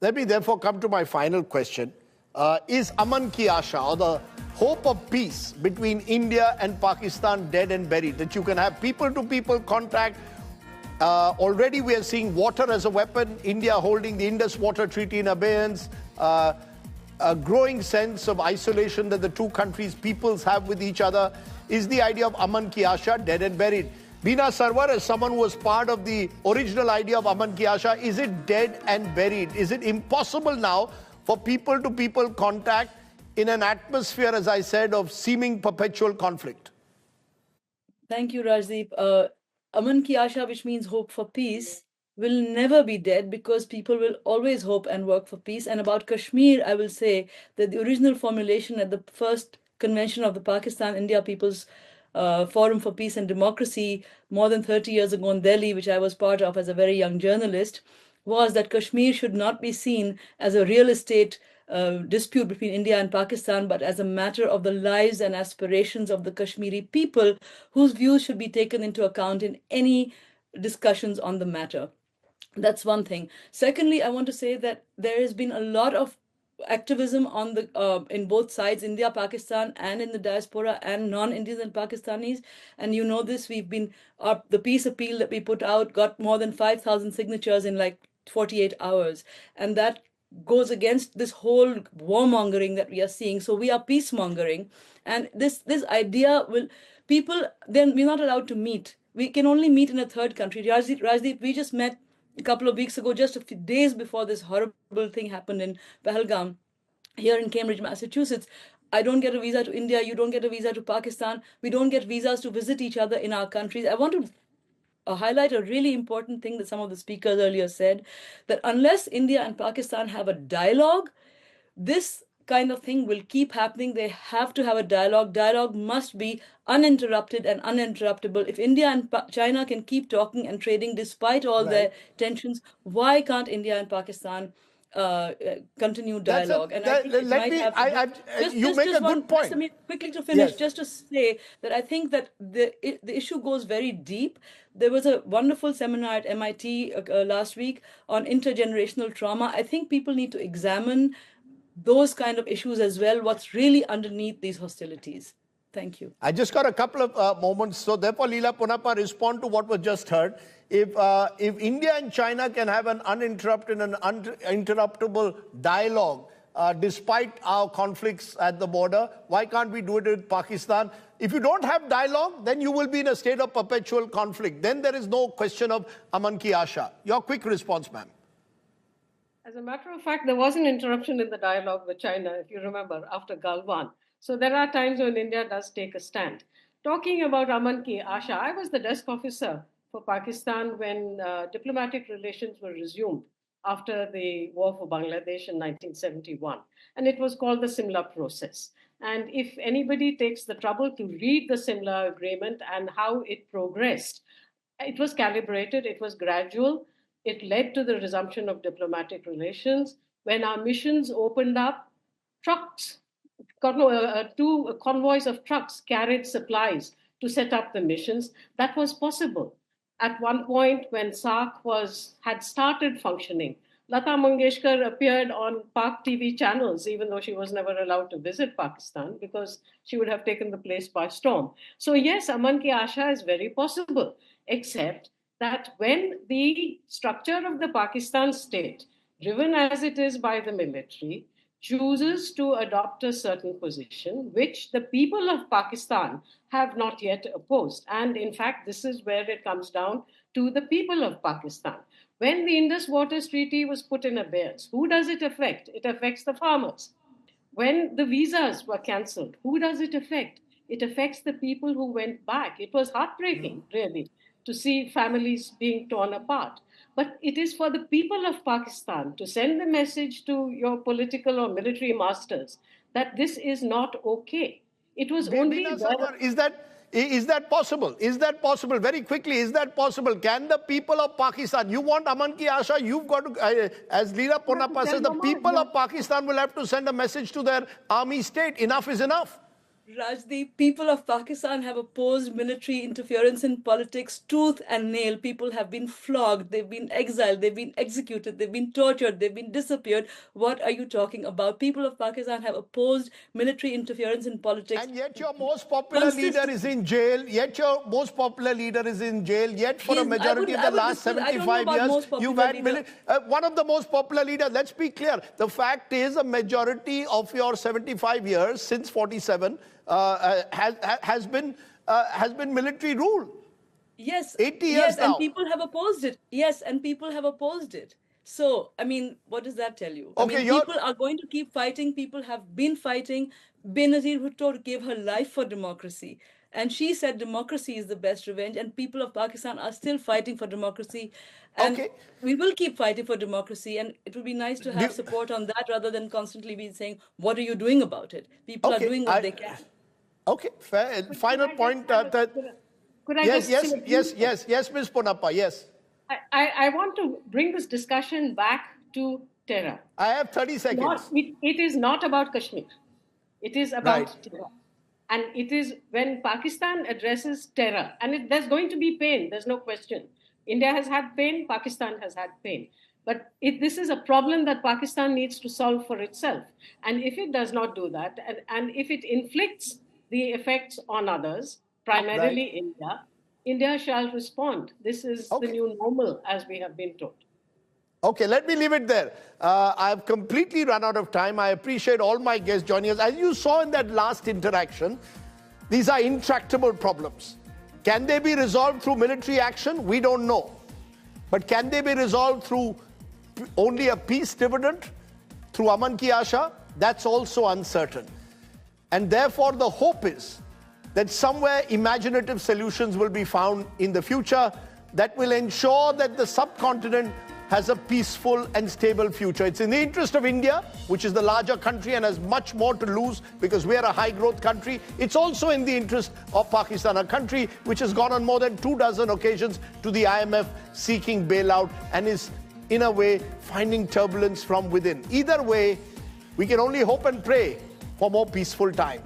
Let me therefore come to my final question. Is Aman Ki Asha, or the hope of peace between India and Pakistan, dead and buried? That you can have people-to-people contact. Already we are seeing water as a weapon, India holding the Indus Water Treaty in abeyance, a growing sense of isolation that the two countries' peoples have with each other. Is the idea of Aman Ki Asha dead and buried? Beena Sarwar, as someone who was part of the original idea of Aman Ki Asha, is it dead and buried? Is it impossible now for people-to-people contact in an atmosphere, as I said, of seeming perpetual conflict? Thank you, Rajdeep. Aman Ki Asha, which means hope for peace, will never be dead because people will always hope and work for peace. And about Kashmir, I will say that the original formulation at the first convention of the Pakistan-India People's Forum for Peace and Democracy more than 30 years ago in Delhi, which I was part of as a very young journalist, was that Kashmir should not be seen as a real estate dispute between India and Pakistan, but as a matter of the lives and aspirations of the Kashmiri people, whose views should be taken into account in any discussions on the matter. That's one thing. Secondly, I want to say that there has been a lot of activism on the in both sides, India, Pakistan, and in the diaspora, and non-Indians and Pakistanis. And you know this, we've been the peace appeal that we put out got more than 5,000 signatures in like 48 hours, and that goes against this whole warmongering that we are seeing. So we are peace-mongering, and this idea will then we're not allowed to meet. We can only meet in a third country. Rajdeep, we just met a couple of weeks ago, just a few days before this horrible thing happened in Pahalgam, here in Cambridge, Massachusetts. I don't get a visa to India. You don't get a visa to Pakistan. We don't get visas to visit each other in our countries. I want to highlight a really important thing that some of the speakers earlier said, that unless India and Pakistan have a dialogue, this kind of thing will keep happening. They have to have a dialogue. Dialogue must be uninterrupted and uninterruptible. If India and China can keep talking and trading despite all their tensions, why can't India and Pakistan continue dialogue? And I think you make a good point. Quickly to finish, just to say that I think that the issue goes very deep. There was a wonderful seminar at MIT last week on intergenerational trauma. I think people need to examine those kind of issues as well, what's really underneath these hostilities. Thank you. I just got a couple of moments. So therefore, Leela Punappa, respond to what was just heard. If India and China can have an uninterrupted and uninterruptible dialogue, despite our conflicts at the border, why can't we do it with Pakistan? If you don't have dialogue, then you will be in a state of perpetual conflict. Then there is no question of Aman Ki Asha. Your quick response, ma'am. As a matter of fact, there was an interruption in the dialogue with China, if you remember, after Galwan. So there are times when India does take a stand. Talking about Aman Ki Asha, I was the desk officer for Pakistan when diplomatic relations were resumed after the war for Bangladesh in 1971. And it was called the Simla process. And if anybody takes the trouble to read the Simla agreement and how it progressed, it was calibrated, it was gradual. It led to the resumption of diplomatic relations. When our missions opened up, two convoys of trucks carried supplies to set up the missions. That was possible. At one point, when SAARC had started functioning, Lata Mangeshkar appeared on Pak TV channels, even though she was never allowed to visit Pakistan because she would have taken the place by storm. So yes, Aman Ki Asha is very possible, except that when the structure of the Pakistan state, driven as it is by the military, chooses to adopt a certain position, which the people of Pakistan have not yet opposed. And in fact, this is where it comes down to the people of Pakistan. When the Indus Water Treaty was put in abeyance, who does it affect? It affects the farmers. When the visas were cancelled, who does it affect? It affects the people who went back. It was heartbreaking, really, to see families being torn apart. But it is for the people of Pakistan to send the message to your political or military masters that this is not okay. It was only... Is that possible? Is that possible? Very quickly, is that possible? Can the people of Pakistan, you want Aman Ki Asha, you've got to, as Leela Punappa says, the people of Pakistan will have to send a message to their army state. Enough is enough. Rajdeep, people of Pakistan have opposed military interference in politics tooth and nail. People have been flogged, they've been exiled, they've been executed, they've been tortured, they've been disappeared. What are you talking about? People of Pakistan have opposed military interference in politics. And yet your most popular leader is in jail. Yet your most popular leader is in jail. Yet for a majority of the last 75 years, you've had one of the most popular leaders. Let's be clear. The fact is, a majority of your 75 years since 47 has been military rule. Yes, 80 years yes, now. and people have opposed it. Yes, and people have opposed it. So, I mean, what does that tell you? Okay, I mean, people are going to keep fighting. People have been fighting. Benazir Bhutto gave her life for democracy. And she said democracy is the best revenge. And people of Pakistan are still fighting for democracy. And we will keep fighting for democracy. And it would be nice to have support on that rather than constantly be saying, what are you doing about it? People are doing what they can. Okay, fair. Final point. Could I yes, Ms. Ponappa, yes. I want to bring this discussion back to terror. I have 30 seconds. It is not about Kashmir. It is about terror. And it is when Pakistan addresses terror, and there's going to be pain, there's no question. India has had pain, Pakistan has had pain. But this is a problem that Pakistan needs to solve for itself. And if it does not do that, and if it inflicts the effects on others, primarily India shall respond. This is the new normal, as we have been told. Okay, let me leave it there. I've completely run out of time. I appreciate all my guests joining us. As you saw in that last interaction, these are intractable problems. Can they be resolved through military action? We don't know. But can they be resolved through only a peace dividend? Through Aman Ki Asha? That's also uncertain. And therefore, the hope is that somewhere imaginative solutions will be found in the future that will ensure that the subcontinent has a peaceful and stable future. It's in the interest of India, which is the larger country and has much more to lose because we are a high-growth country. It's also in the interest of Pakistan, a country which has gone on more than 24 occasions to the IMF seeking bailout and is, in a way, finding turbulence from within. Either way, we can only hope and pray for more peaceful times.